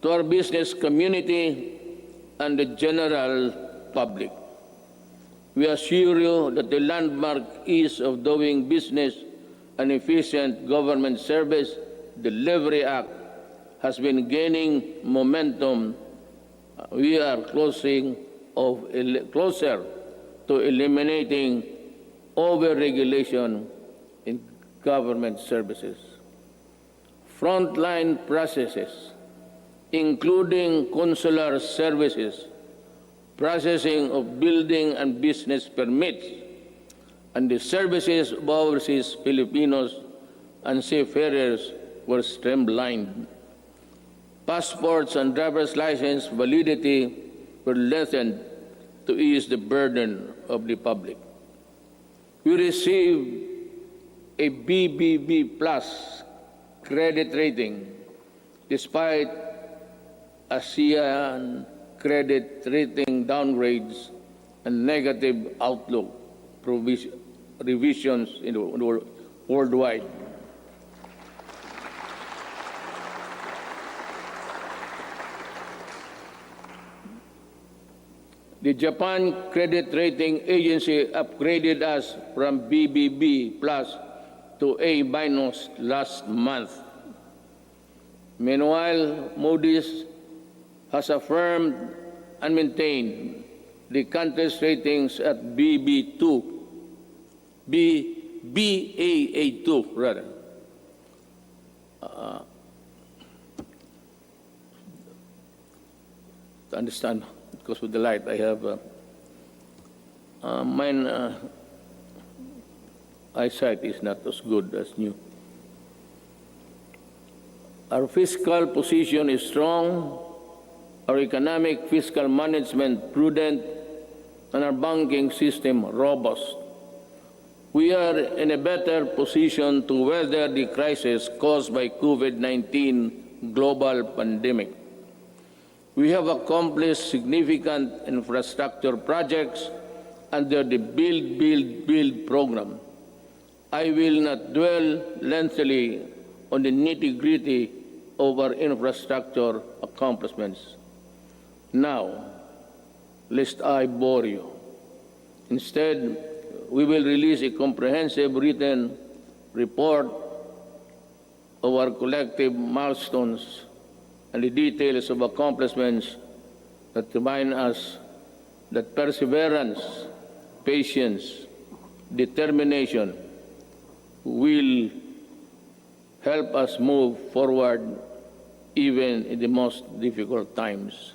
to our business community and the general public. We assure you that the landmark ease of doing business and efficient government service delivery act has been gaining momentum. We are closer to eliminating over-regulation in government services. Frontline processes, including consular services, processing of building and business permits, and the services of overseas Filipinos and seafarers were streamlined. Passports and driver's license validity were lessened to ease the burden of the public. We received a BBB plus credit rating despite ASEAN credit rating downgrades and negative outlook revisions in the worldwide. The Japan Credit Rating Agency upgraded us from BBB plus to A minus last month. Meanwhile, Moody's has affirmed and maintained the country's ratings at BB2, Baa2 rather. To understand, because with the light I have mine eyesight is not as good as new. Our fiscal position is strong, our economic fiscal management prudent, and our banking system robust. We are in a better position to weather the crisis caused by COVID-19 global pandemic. We have accomplished significant infrastructure projects under the Build program. I will not dwell lengthily on the nitty-gritty of our infrastructure accomplishments. Now, lest I bore you. Instead, we will release a comprehensive written report of our collective milestones and the details of accomplishments that remind us that perseverance, patience, determination will help us move forward even in the most difficult times.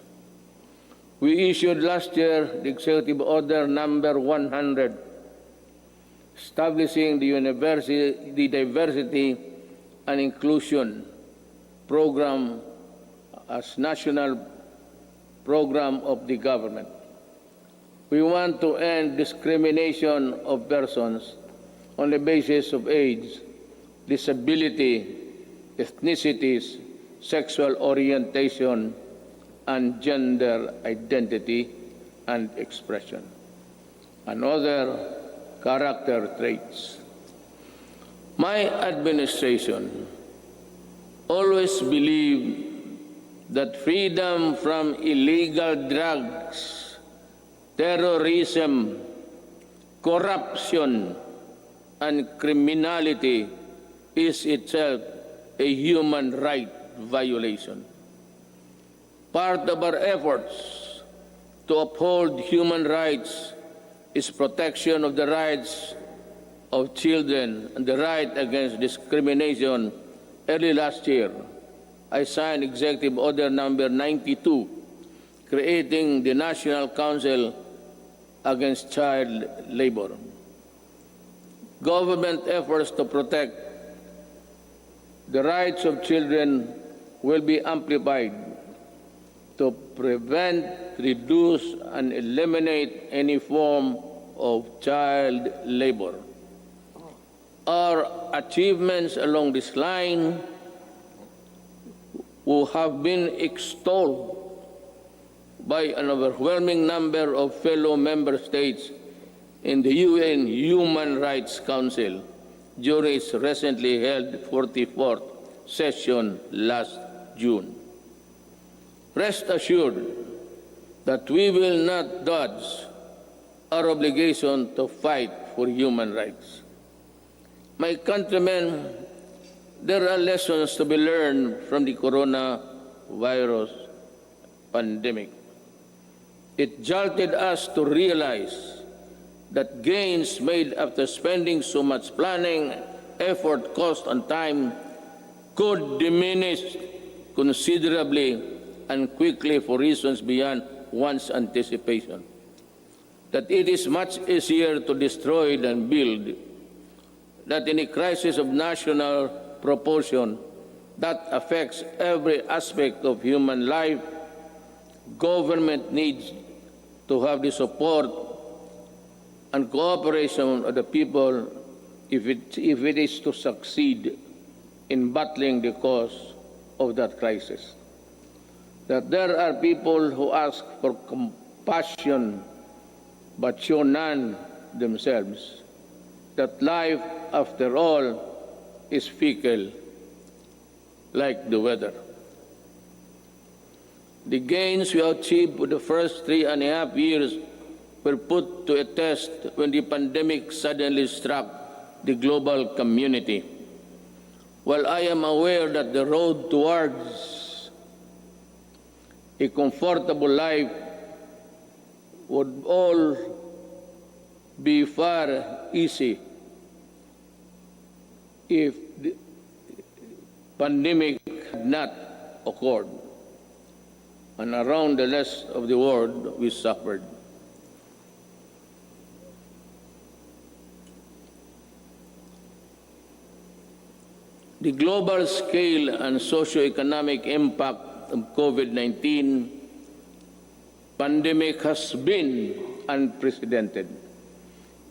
We issued last year the Executive Order number 100, establishing the Diversity and Inclusion Program as national program of the government. We want to end discrimination of persons on the basis of age, disability, ethnicities, sexual orientation, and gender identity and expression, and other character traits. My administration always believed that freedom from illegal drugs, terrorism, corruption, and criminality is itself a human right violation. Part of our efforts to uphold human rights is protection of the rights of children and the right against discrimination. Early last year, I signed Executive Order number 92, creating the National Council Against Child Labor. Government efforts to protect the rights of children will be amplified to prevent, reduce, and eliminate any form of child labor. Our achievements along this line will have been extolled by an overwhelming number of fellow member states in the UN Human Rights Council during its recently held 44th session last June. Rest assured that we will not dodge our obligation to fight for human rights. My countrymen, there are lessons to be learned from the coronavirus pandemic. It jolted us to realize that gains made after spending so much planning, effort, cost, and time could diminish considerably and quickly for reasons beyond one's anticipation. That it is much easier to destroy than build, that in a crisis of national proportion that affects every aspect of human life, government needs to have the support and cooperation of the people if it is to succeed in battling the cause of that crisis. That there are people who ask for compassion but show none themselves. That life, after all, is fickle, like the weather. The gains we achieved for the first 3.5 years were put to a test when the pandemic suddenly struck the global community. While I am aware that the road towards a comfortable life would all be far easy if the pandemic had not occurred, and around the rest of the world we suffered. The global scale and socio-economic impact of COVID-19 pandemic has been unprecedented.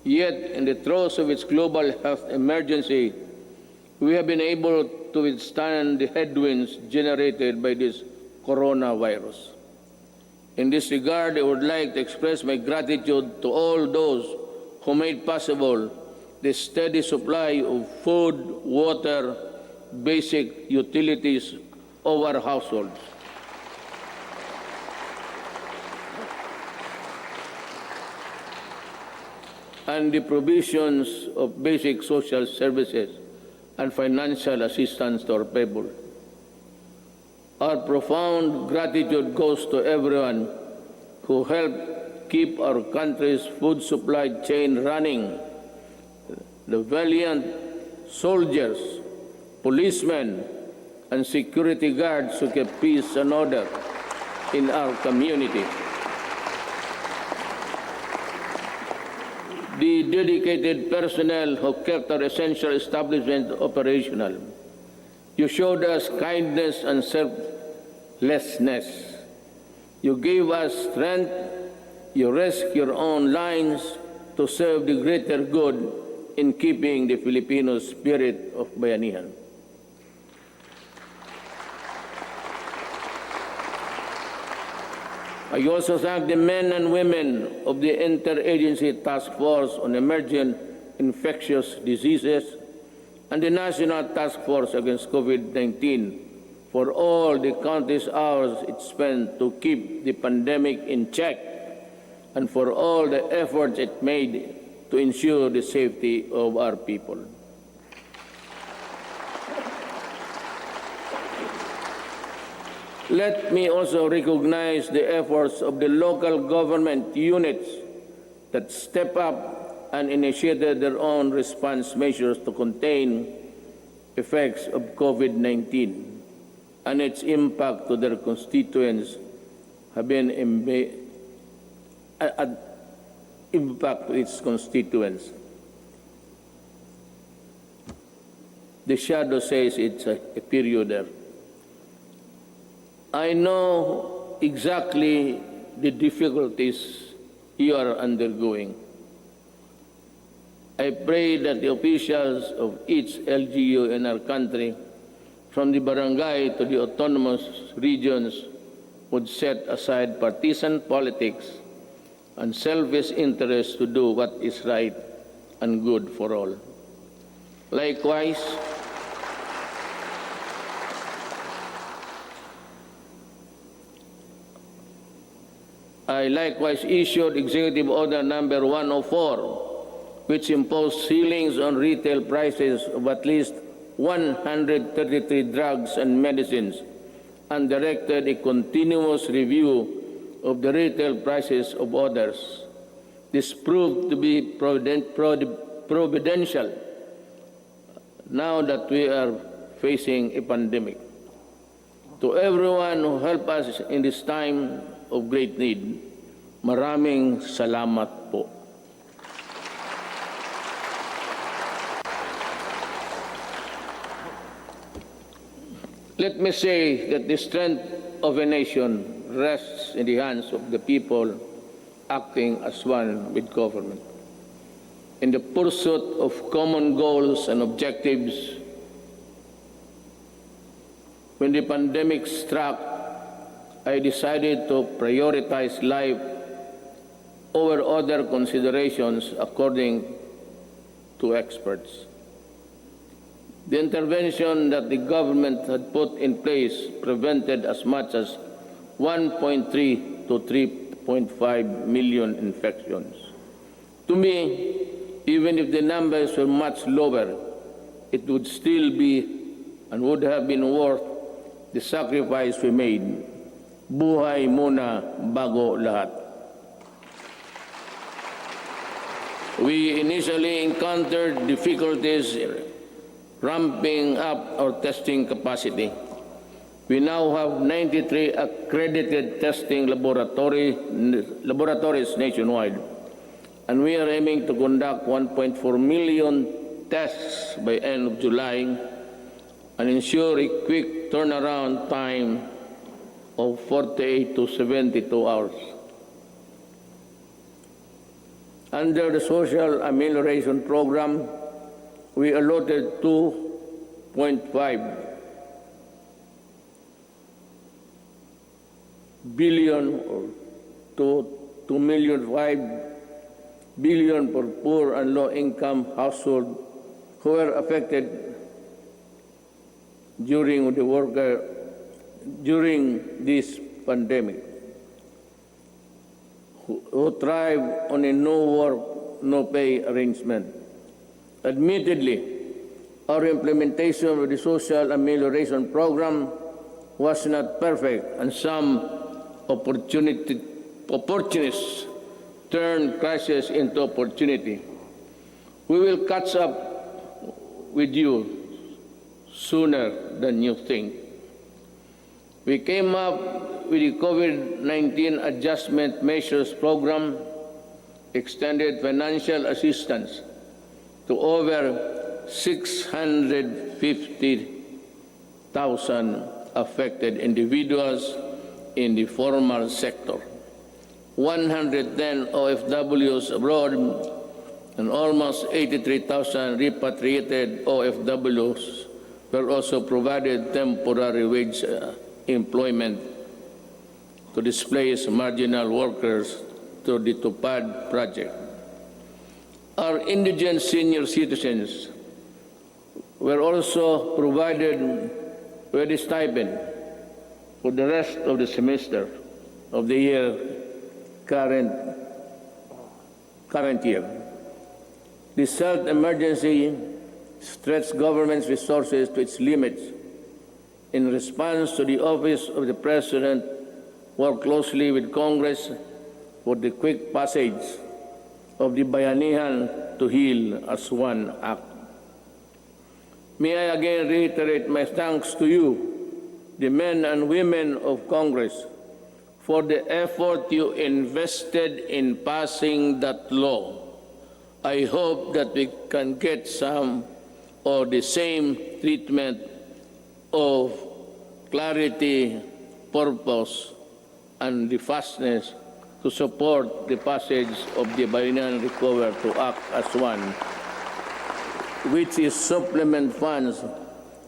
Yet, in the throes of its global health emergency, we have been able to withstand the headwinds generated by this coronavirus. In this regard, I would like to express my gratitude to all those who made possible the steady supply of food, water, basic utilities of our households. And the provisions of basic social services and financial assistance to our people. Our profound gratitude goes to everyone who helped keep our country's food supply chain running. The valiant soldiers, policemen, and security guards who kept peace and order in our community. The dedicated personnel who kept our essential establishment operational. You showed us kindness and selflessness. You gave us strength. You risked your own lives to serve the greater good in keeping the Filipino spirit of bayanihan. I also thank the men and women of the Interagency Task Force on Emerging Infectious Diseases and the National Task Force Against COVID-19 for all the countless hours it spent to keep the pandemic in check and for all the efforts it made to ensure the safety of our people. Let me also recognize the efforts of the local government units that step up and initiated their own response measures to contain effects of COVID-19 and its impact to their constituents have been impact to its constituents. The shadow says it's a period there. I know exactly the difficulties you are undergoing. I pray that the officials of each LGU in our country, from the barangay to the autonomous regions, would set aside partisan politics and selfish interests to do what is right and good for all. Likewise, I likewise issued Executive Order Number 104, which imposed ceilings on retail prices of at least 133 drugs and medicines, and directed a continuous review of the retail prices of others. This proved to be providential now that we are facing a pandemic. To everyone who helped us in this time of great need, maraming salamat po. Let me say that the strength of a nation rests in the hands of the people acting as one with government. In the pursuit of common goals and objectives, when the pandemic struck, I decided to prioritize life over other considerations according to experts. The intervention that the government had put in place prevented as much as 1.3 to 3.5 million infections. To me, even if the numbers were much lower, it would still be and would have been worth the sacrifice we made. Buhay muna bago lahat. We initially encountered difficulties ramping up our testing capacity. We now have 93 accredited testing laboratories nationwide, and we are aiming to conduct 1.4 million tests by end of July and ensure a quick turnaround time of 48 to 72 hours. Under the Social Amelioration Program, we allotted 2.5 billion or 2.5 billion for poor and low-income households who were affected during this pandemic, who thrive on a no work, no pay arrangement. Admittedly, our implementation of the Social Amelioration Program was not perfect, and some opportunists turned crisis into opportunity. We will catch up with you sooner than you think. We came up with the COVID-19 Adjustment Measures Program, extended financial assistance to over 650,000 affected individuals in the formal sector, 110 OFWs abroad, and almost 83,000 repatriated OFWs were also provided temporary wage employment to displace marginal workers through the TUPAD project. Our indigent senior citizens were also provided with a stipend for the rest of the semester of the current year. This health emergency stretched government's resources to its limits. In response to the Office of the President, worked closely with Congress for the quick passage of the Bayanihan to Heal as One Act. May I again reiterate my thanks to you, the men and women of Congress, for the effort you invested in passing that law. I hope that we can get some or the same treatment of clarity, purpose, and the fastness to support the passage of the Bayanihan Recover to Act as One, which is supplement funds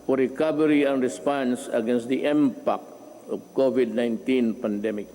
for recovery and response against the impact of COVID-19 pandemic.